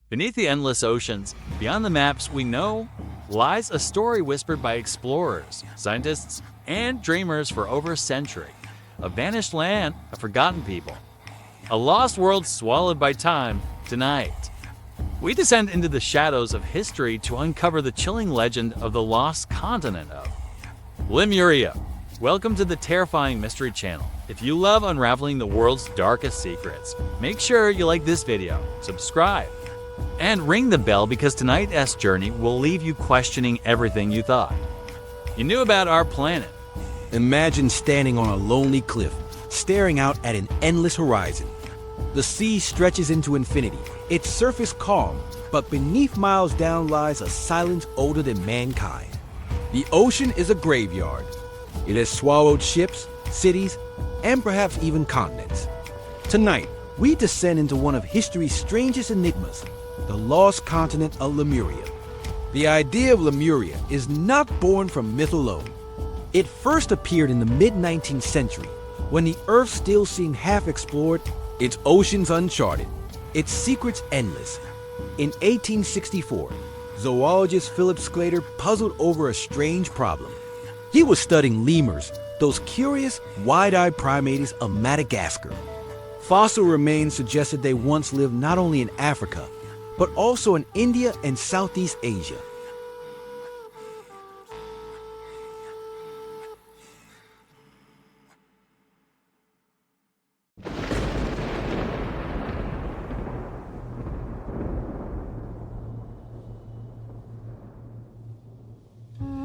Beneath the endless oceans, beyond the maps we know, lies a story whispered by explorers, scientists, and dreamers for over a century. A vanished land, a forgotten people. A lost world swallowed by time. Tonight, we descend into the shadows of history to uncover the chilling legend of the lost continent of Lemuria. Welcome to the terrifying Mystery Channel. If you love unraveling the world's darkest secrets, make sure you like this video, subscribe, and ring the bell because tonight's journey will leave you questioning everything you thought you knew about our planet. Imagine standing on a lonely cliff, staring out at an endless horizon. The sea stretches into infinity, its surface calm, but beneath miles down lies a silence older than mankind. The ocean is a graveyard. It has swallowed ships, cities, and perhaps even continents. Tonight, we descend into one of history's strangest enigmas, the lost continent of Lemuria. The idea of Lemuria is not born from myth alone. It first appeared in the mid-19th century, when the Earth still seemed half-explored, its oceans uncharted, its secrets endless. In 1864, zoologist Philip Sclater puzzled over a strange problem. He was studying lemurs, those curious, wide-eyed primates of Madagascar. Fossil remains suggested they once lived not only in Africa, but also in India and Southeast Asia.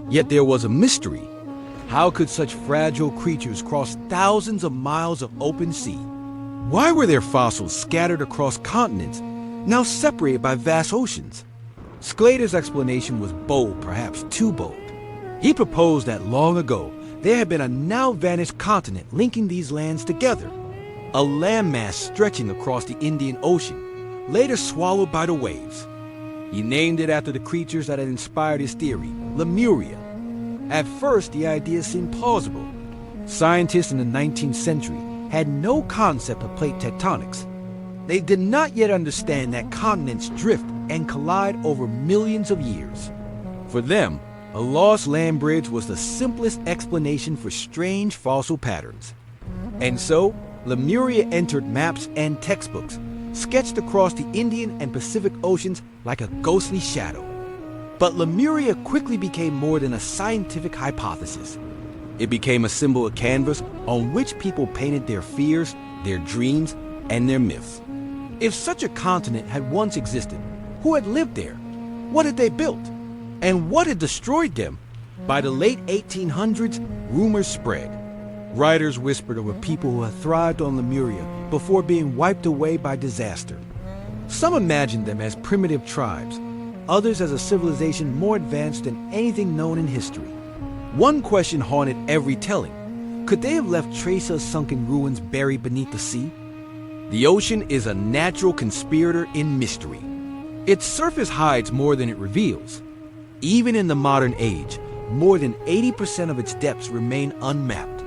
Yet there was a mystery. How could such fragile creatures cross thousands of miles of open sea? Why were their fossils scattered across continents, now separated by vast oceans? Sclater's explanation was bold, perhaps too bold. He proposed that long ago, there had been a now vanished continent linking these lands together. A landmass stretching across the Indian Ocean, later swallowed by the waves. He named it after the creatures that had inspired his theory, Lemuria. At first, the idea seemed plausible. Scientists in the 19th century had no concept of plate tectonics. They did not yet understand that continents drift and collide over millions of years. For them, a lost land bridge was the simplest explanation for strange fossil patterns. And so, Lemuria entered maps and textbooks, sketched across the Indian and Pacific Oceans like a ghostly shadow. But Lemuria quickly became more than a scientific hypothesis. It became a symbol of canvas on which people painted their fears, their dreams, and their myths. If such a continent had once existed, who had lived there? What had they built? And what had destroyed them? By the late 1800s, rumors spread. Writers whispered of a people who had thrived on Lemuria before being wiped away by disaster. Some imagined them as primitive tribes, others as a civilization more advanced than anything known in history. One question haunted every telling. Could they have left traces of sunken ruins buried beneath the sea? The ocean is a natural conspirator in mystery. Its surface hides more than it reveals. Even in the modern age, more than 80% of its depths remain unmapped.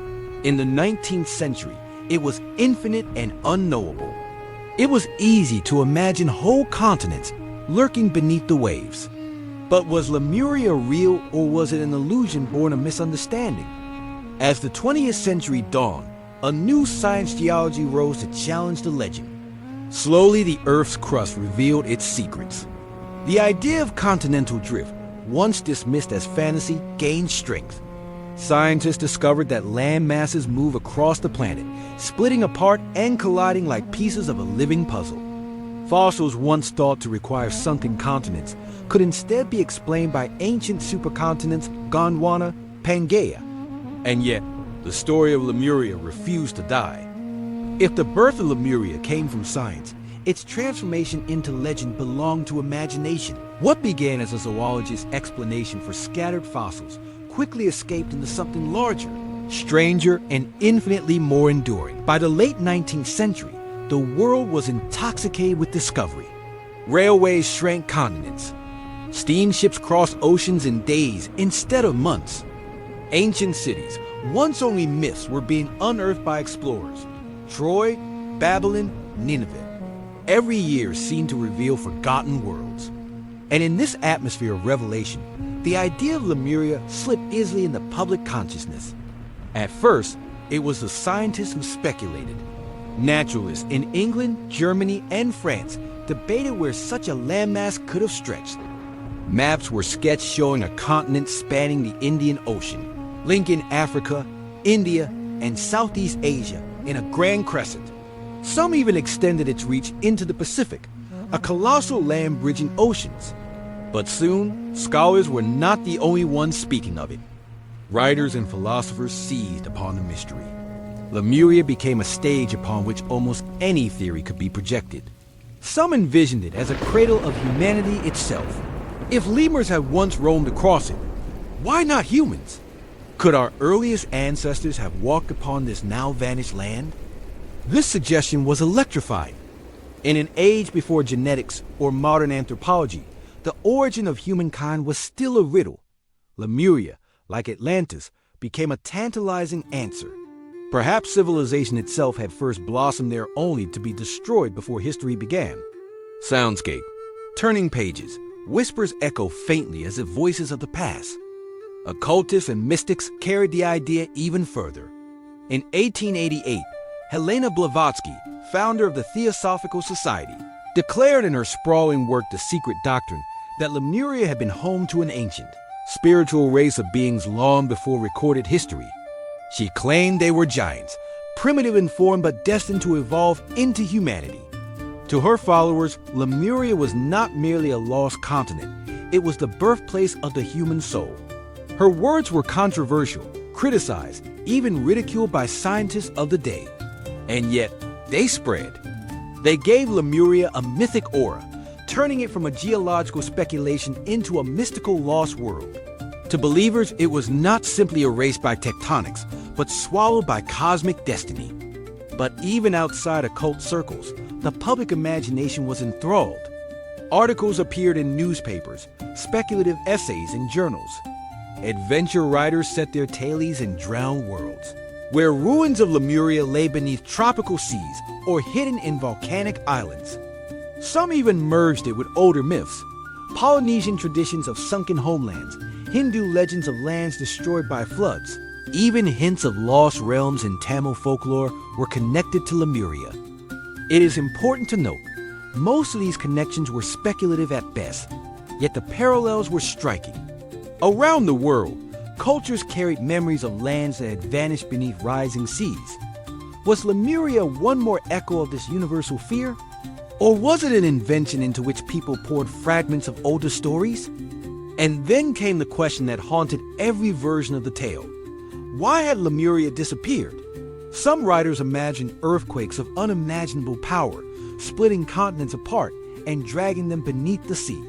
In the 19th century, it was infinite and unknowable. It was easy to imagine whole continents lurking beneath the waves. But was Lemuria real, or was it an illusion born of misunderstanding? As the 20th century dawned, a new science geology rose to challenge the legend. Slowly, the Earth's crust revealed its secrets. The idea of continental drift, once dismissed as fantasy, gained strength. Scientists discovered that land masses move across the planet, splitting apart and colliding like pieces of a living puzzle. Fossils once thought to require sunken continents could instead be explained by ancient supercontinents Gondwana, Pangaea. And yet, the story of Lemuria refused to die. If the birth of Lemuria came from science, its transformation into legend belonged to imagination. What began as a zoologist's explanation for scattered fossils quickly escaped into something larger, stranger, and infinitely more enduring. By the late 19th century, the world was intoxicated with discovery. Railways shrank continents. Steamships crossed oceans in days instead of months. Ancient cities, once only myths, were being unearthed by explorers. Troy, Babylon, Nineveh. every year seemed to reveal forgotten worlds. And in this atmosphere of revelation, the idea of Lemuria slipped easily into public consciousness. At first, it was the scientists who speculated. Naturalists in England, Germany, and France debated where such a landmass could have stretched. Maps were sketched showing a continent spanning the Indian Ocean, linking Africa, India, and Southeast Asia in a grand crescent. Some even extended its reach into the Pacific, a colossal land bridging oceans. But soon, scholars were not the only ones speaking of it. Writers and philosophers seized upon the mystery. Lemuria became a stage upon which almost any theory could be projected. Some envisioned it as a cradle of humanity itself. If lemurs had once roamed across it, why not humans? Could our earliest ancestors have walked upon this now vanished land? This suggestion was electrifying. In an age before genetics or modern anthropology, the origin of humankind was still a riddle. Lemuria, like Atlantis, became a tantalizing answer. Perhaps civilization itself had first blossomed there only to be destroyed before history began. Soundscape, turning pages, whispers echo faintly as if voices of the past. Occultists and mystics carried the idea even further. In 1888, Helena Blavatsky, founder of the Theosophical Society, declared in her sprawling work The Secret Doctrine that Lemuria had been home to an ancient, spiritual race of beings long before recorded history. She claimed they were giants, primitive in form but destined to evolve into humanity. To her followers, Lemuria was not merely a lost continent, it was the birthplace of the human soul. Her words were controversial, criticized, even ridiculed by scientists of the day. And yet, they spread. They gave Lemuria a mythic aura, turning it from a geological speculation into a mystical lost world. To believers, it was not simply erased by tectonics, but swallowed by cosmic destiny. But even outside occult circles, the public imagination was enthralled. Articles appeared in newspapers, speculative essays in journals. Adventure writers set their tales in drowned worlds, where ruins of Lemuria lay beneath tropical seas or hidden in volcanic islands. Some even merged it with older myths, Polynesian traditions of sunken homelands, Hindu legends of lands destroyed by floods. Even hints of lost realms in Tamil folklore were connected to Lemuria. It is important to note, most of these connections were speculative at best, yet the parallels were striking. Around the world, cultures carried memories of lands that had vanished beneath rising seas. Was Lemuria one more echo of this universal fear? Or was it an invention into which people poured fragments of older stories? And then came the question that haunted every version of the tale. Why had Lemuria disappeared? Some writers imagined earthquakes of unimaginable power, splitting continents apart and dragging them beneath the sea.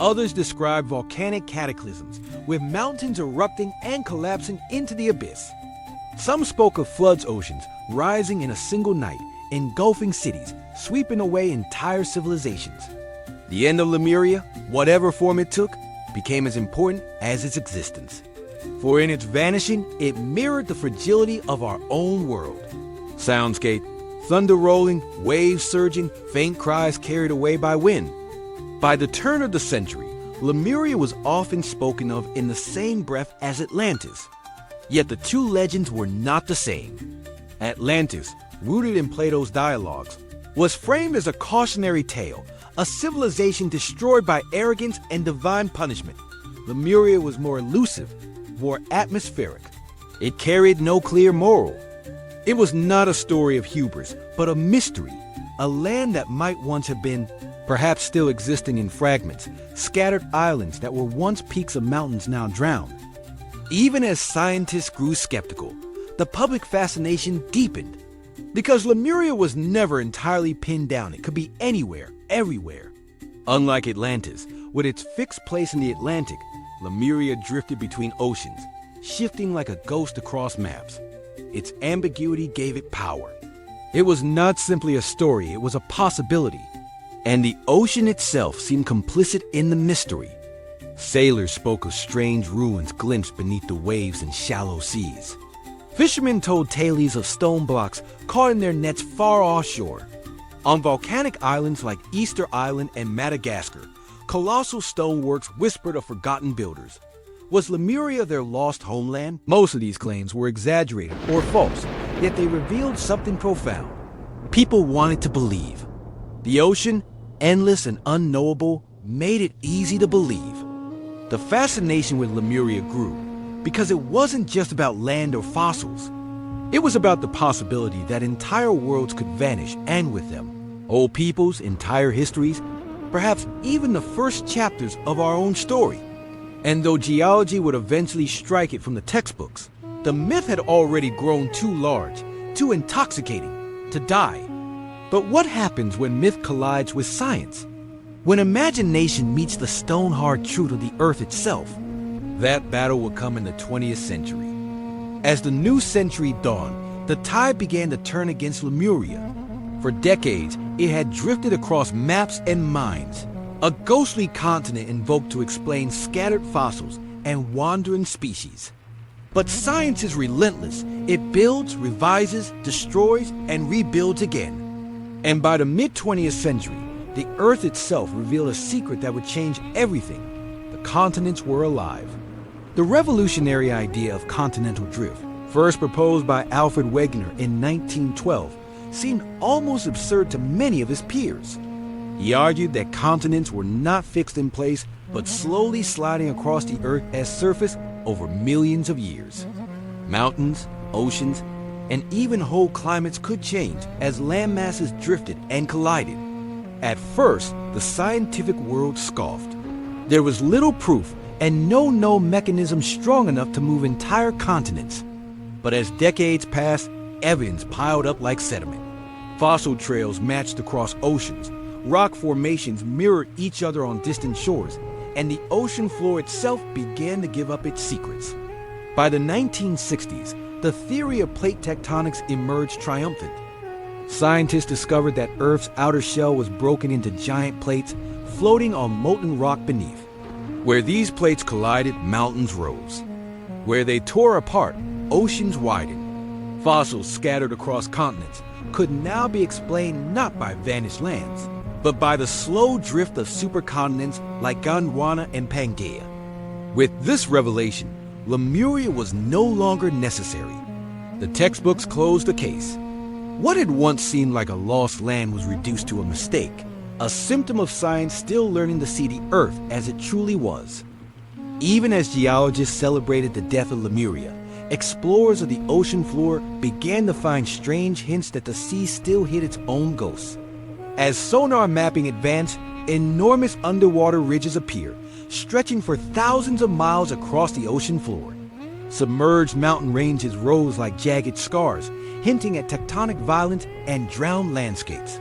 Others described volcanic cataclysms, with mountains erupting and collapsing into the abyss. Some spoke of floods oceans rising in a single night, engulfing cities, sweeping away entire civilizations. The end of Lemuria, whatever form it took, became as important as its existence. For in its vanishing, it mirrored the fragility of our own world. Soundscape, thunder rolling, waves surging, faint cries carried away by wind. By the turn of the century, Lemuria was often spoken of in the same breath as Atlantis. Yet the two legends were not the same. Atlantis, rooted in Plato's dialogues, was framed as a cautionary tale, a civilization destroyed by arrogance and divine punishment. Lemuria was more elusive, more atmospheric. It carried no clear moral. It was not a story of hubris, but a mystery, a land that might once have been, perhaps still existing in fragments, scattered islands that were once peaks of mountains now drowned. Even as scientists grew skeptical, the public fascination deepened. Because Lemuria was never entirely pinned down, it could be anywhere, everywhere. Unlike Atlantis, with its fixed place in the Atlantic, Lemuria drifted between oceans, shifting like a ghost across maps. Its ambiguity gave it power. It was not simply a story, it was a possibility. And the ocean itself seemed complicit in the mystery. Sailors spoke of strange ruins glimpsed beneath the waves in shallow seas. Fishermen told tales of stone blocks caught in their nets far offshore. On volcanic islands like Easter Island and Madagascar, colossal stoneworks whispered of forgotten builders. Was Lemuria their lost homeland? Most of these claims were exaggerated or false, yet they revealed something profound. People wanted to believe. The ocean, endless and unknowable, made it easy to believe. The fascination with Lemuria grew because it wasn't just about land or fossils. It was about the possibility that entire worlds could vanish, and with them, old peoples, entire histories, perhaps even the first chapters of our own story. And though geology would eventually strike it from the textbooks, the myth had already grown too large, too intoxicating, to die. But what happens when myth collides with science? When imagination meets the stone-hard truth of the earth itself? That battle would come in the 20th century. As the new century dawned, the tide began to turn against Lemuria. For decades, it had drifted across maps and minds, a ghostly continent invoked to explain scattered fossils and wandering species. But science is relentless. It builds, revises, destroys, and rebuilds again. And by the mid-20th century, the Earth itself revealed a secret that would change everything. The continents were alive. The revolutionary idea of continental drift, first proposed by Alfred Wegener in 1912, seemed almost absurd to many of his peers. He argued that continents were not fixed in place, but slowly sliding across the Earth as surface over millions of years. Mountains, oceans, and even whole climates could change as land masses drifted and collided. At first, the scientific world scoffed. There was little proof and no known mechanism strong enough to move entire continents. But as decades passed, evidence piled up like sediment. Fossil trails matched across oceans, rock formations mirrored each other on distant shores, and the ocean floor itself began to give up its secrets. By the 1960s, the theory of plate tectonics emerged triumphant. Scientists discovered that Earth's outer shell was broken into giant plates floating on molten rock beneath. Where these plates collided, mountains rose. Where they tore apart, oceans widened. Fossils scattered across continents could now be explained not by vanished lands, but by the slow drift of supercontinents like Gondwana and Pangaea. With this revelation, Lemuria was no longer necessary. The textbooks closed the case. What had once seemed like a lost land was reduced to a mistake, a symptom of science still learning to see the Earth as it truly was. Even as geologists celebrated the death of Lemuria, explorers of the ocean floor began to find strange hints that the sea still hid its own ghosts. As sonar mapping advanced, enormous underwater ridges appeared, stretching for thousands of miles across the ocean floor. Submerged mountain ranges rose like jagged scars, hinting at tectonic violence and drowned landscapes.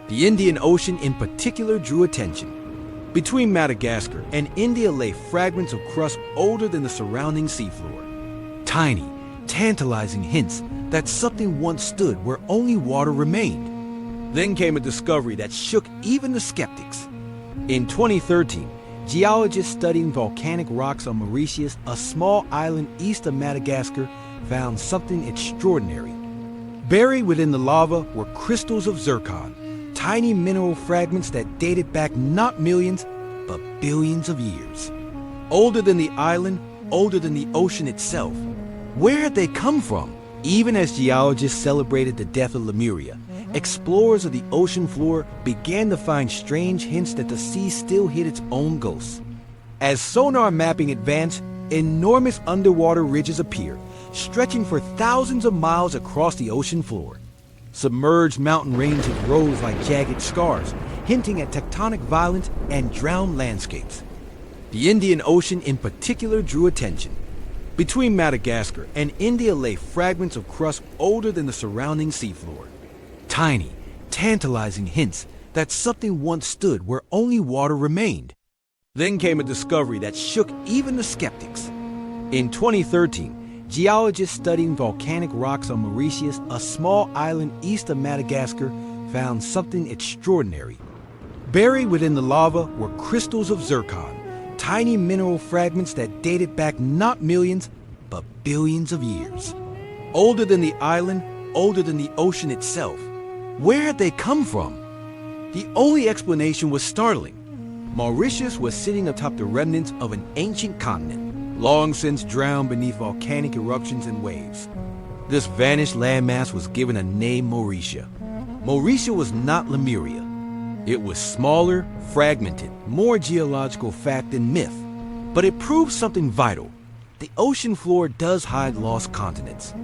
The Indian Ocean in particular drew attention. Between Madagascar and India lay fragments of crust older than the surrounding seafloor. Tiny, tantalizing hints that something once stood where only water remained. Then came a discovery that shook even the skeptics. In 2013, geologists studying volcanic rocks on Mauritius, a small island east of Madagascar, found something extraordinary. Buried within the lava were crystals of zircon, tiny mineral fragments that dated back not millions, but billions of years. Older than the island, older than the ocean itself. Where had they come from? Even as geologists celebrated the death of Lemuria, explorers of the ocean floor began to find strange hints that the sea still hid its own ghosts. As sonar mapping advanced, enormous underwater ridges appeared, stretching for thousands of miles across the ocean floor. Submerged mountain ranges rose like jagged scars, hinting at tectonic violence and drowned landscapes. The Indian Ocean in particular drew attention. Between Madagascar and India lay fragments of crust older than the surrounding seafloor. Tiny, tantalizing hints that something once stood where only water remained. Then came a discovery that shook even the skeptics. In 2013, geologists studying volcanic rocks on Mauritius, a small island east of Madagascar, found something extraordinary. Buried within the lava were crystals of zircon, tiny mineral fragments that dated back not millions, but billions of years. Older than the island, older than the ocean itself. Where had they come from? The only explanation was startling. Mauritius was sitting atop the remnants of an ancient continent, long since drowned beneath volcanic eruptions and waves. This vanished landmass was given a name, Mauritia. Mauritia was not Lemuria. It was smaller, fragmented, more geological fact than myth. But it proves something vital. The ocean floor does hide lost continents.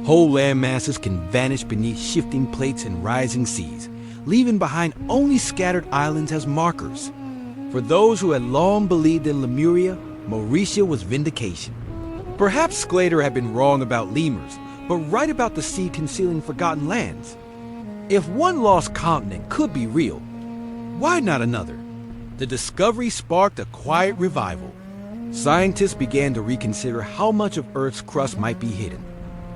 Whole land masses can vanish beneath shifting plates and rising seas, leaving behind only scattered islands as markers. For those who had long believed in Lemuria, Mauritia was vindication. Perhaps Sclater had been wrong about lemurs, but right about the sea concealing forgotten lands. If one lost continent could be real, why not another? The discovery sparked a quiet revival. Scientists began to reconsider how much of Earth's crust might be hidden.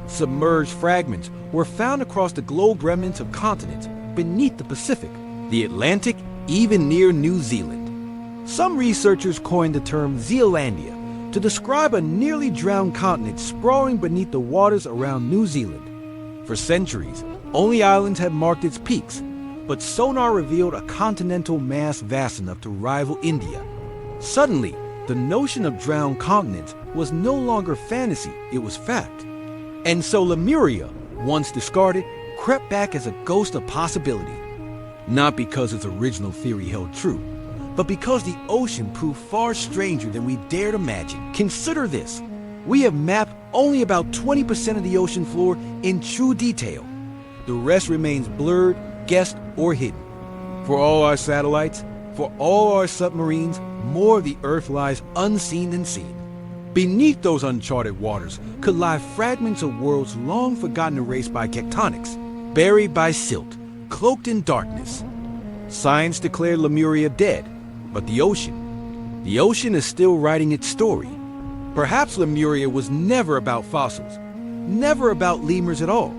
Submerged fragments were found across the globe, remnants of continents beneath the Pacific, the Atlantic, even near New Zealand. Some researchers coined the term Zealandia to describe a nearly drowned continent sprawling beneath the waters around New Zealand. For centuries, only islands had marked its peaks, but sonar revealed a continental mass vast enough to rival India. Suddenly, the notion of drowned continents was no longer fantasy, it was fact. And so Lemuria, once discarded, crept back as a ghost of possibility. Not because its original theory held true, but because the ocean proved far stranger than we dared imagine. Consider this. We have mapped only about 20% of the ocean floor in true detail. The rest remains blurred, guessed, or hidden. For all our satellites, for all our submarines, more of the Earth lies unseen than seen. Beneath those uncharted waters could lie fragments of worlds long forgotten, erased by tectonics, buried by silt, cloaked in darkness. Science declared Lemuria dead, but the ocean is still writing its story. Perhaps Lemuria was never about fossils, never about lemurs at all.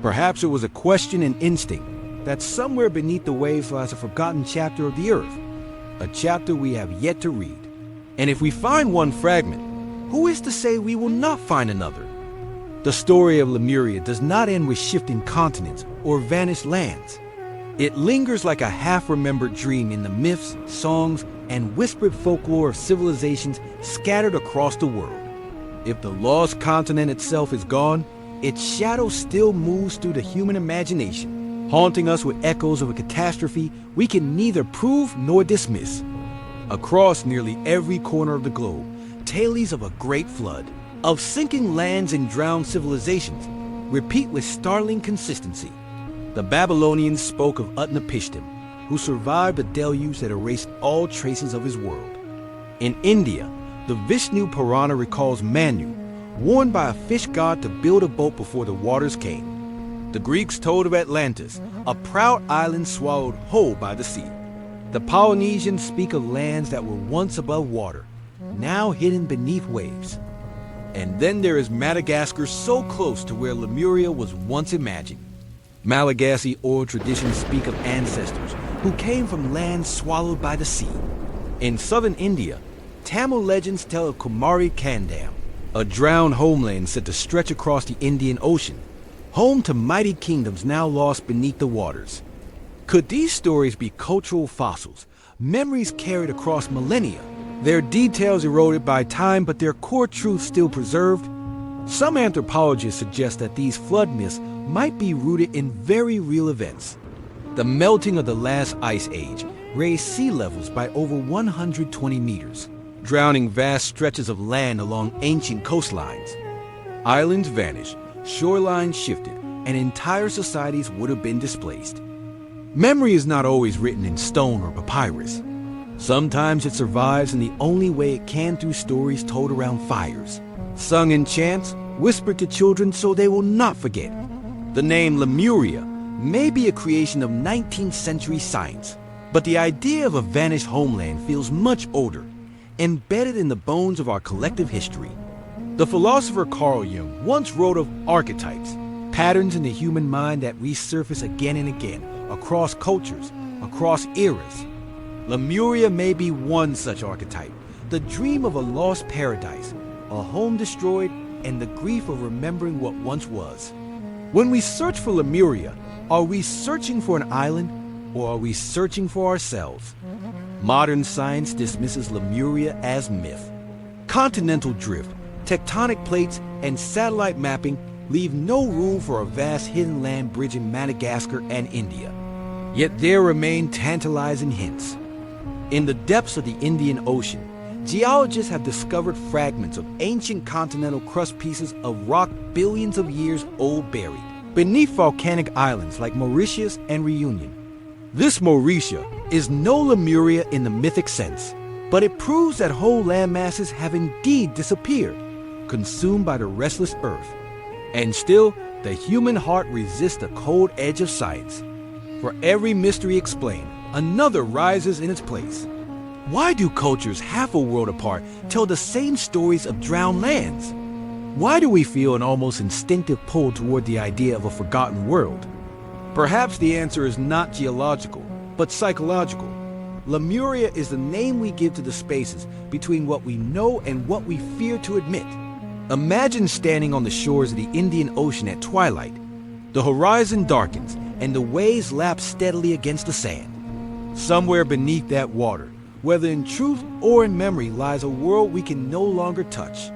Perhaps it was a question and instinct that somewhere beneath the waves lies a forgotten chapter of the Earth, a chapter we have yet to read. And if we find one fragment, who is to say we will not find another? The story of Lemuria does not end with shifting continents or vanished lands. It lingers like a half-remembered dream in the myths, songs, and whispered folklore of civilizations scattered across the world. If the lost continent itself is gone, its shadow still moves through the human imagination, haunting us with echoes of a catastrophe we can neither prove nor dismiss. Across nearly every corner of the globe, tales of a great flood, of sinking lands and drowned civilizations, repeat with startling consistency. The Babylonians spoke of Utnapishtim, who survived a deluge that erased all traces of his world. In India, the Vishnu Purana recalls Manu, warned by a fish god to build a boat before the waters came. The Greeks told of Atlantis, a proud island swallowed whole by the sea. The Polynesians speak of lands that were once above water, now hidden beneath waves. And then there is Madagascar, so close to where Lemuria was once imagined. Malagasy oral traditions speak of ancestors who came from lands swallowed by the sea. In southern India, Tamil legends tell of Kumari Kandam, a drowned homeland said to stretch across the Indian Ocean, home to mighty kingdoms now lost beneath the waters. Could these stories be cultural fossils, memories carried across millennia, their details eroded by time but their core truths still preserved? Some anthropologists suggest that these flood myths might be rooted in very real events. The melting of the last ice age raised sea levels by over 120 meters, drowning vast stretches of land along ancient coastlines. Islands vanished, shorelines shifted, and entire societies would have been displaced. Memory is not always written in stone or papyrus. Sometimes it survives in the only way it can, through stories told around fires, sung in chants, whispered to children so they will not forget. The name Lemuria may be a creation of 19th century science, but the idea of a vanished homeland feels much older, embedded in the bones of our collective history. The philosopher Carl Jung once wrote of archetypes, patterns in the human mind that resurface again and again, across cultures, across eras. Lemuria may be one such archetype, the dream of a lost paradise, a home destroyed, and the grief of remembering what once was. When we search for Lemuria, Are we searching for an island, or are we searching for ourselves? Modern science dismisses Lemuria as myth. Continental drift, tectonic plates, and satellite mapping leave no room for a vast hidden land bridge in Madagascar and India. Yet there remain tantalizing hints. In the depths of the Indian Ocean, geologists have discovered fragments of ancient continental crust pieces of rock billions of years old buried beneath volcanic islands like Mauritius and Reunion. This Mauritia is no Lemuria in the mythic sense, but it proves that whole land masses have indeed disappeared, consumed by the restless earth. And still, the human heart resists the cold edge of science. For every mystery explained, another rises in its place. Why do cultures half a world apart tell the same stories of drowned lands? Why do we feel an almost instinctive pull toward the idea of a forgotten world? Perhaps the answer is not geological, but psychological. Lemuria is the name we give to the spaces between what we know and what we fear to admit. Imagine standing on the shores of the Indian Ocean at twilight. The horizon darkens and the waves lap steadily against the sand. Somewhere beneath that water, whether in truth or in memory, lies a world we can no longer touch.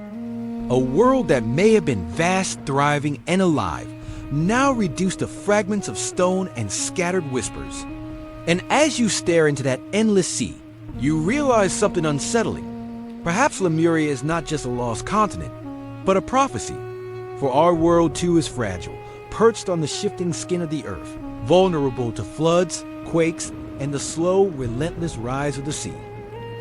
A world that may have been vast, thriving, and alive, now reduced to fragments of stone and scattered whispers. And as you stare into that endless sea, you realize something unsettling. Perhaps Lemuria is not just a lost continent, but a prophecy. For our world too is fragile, perched on the shifting skin of the earth, vulnerable to floods, quakes, and the slow, relentless rise of the sea.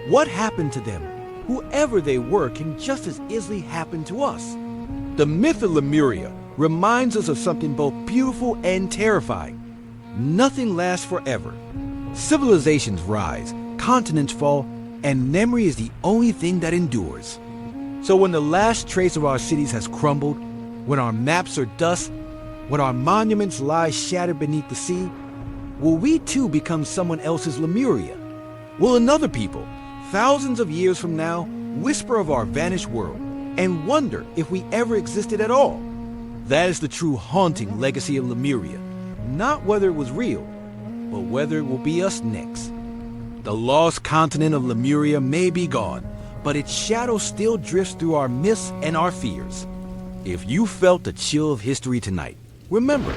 What happened to them? Whoever they were can just as easily happen to us. The myth of Lemuria reminds us of something both beautiful and terrifying. Nothing lasts forever. Civilizations rise, continents fall, and memory is the only thing that endures. So when the last trace of our cities has crumbled, when our maps are dust, when our monuments lie shattered beneath the sea, will we too become someone else's Lemuria? Will another people, thousands of years from now, whisper of our vanished world and wonder if we ever existed at all? That is the true haunting legacy of Lemuria. Not whether it was real, but whether it will be us next. The lost continent of Lemuria may be gone, but its shadow still drifts through our myths and our fears. If you felt the chill of history tonight, remember,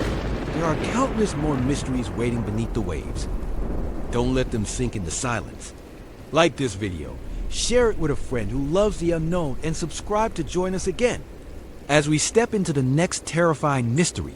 there are countless more mysteries waiting beneath the waves. Don't let them sink into silence. Like this video, share it with a friend who loves the unknown, and subscribe to join us again as we step into the next terrifying mystery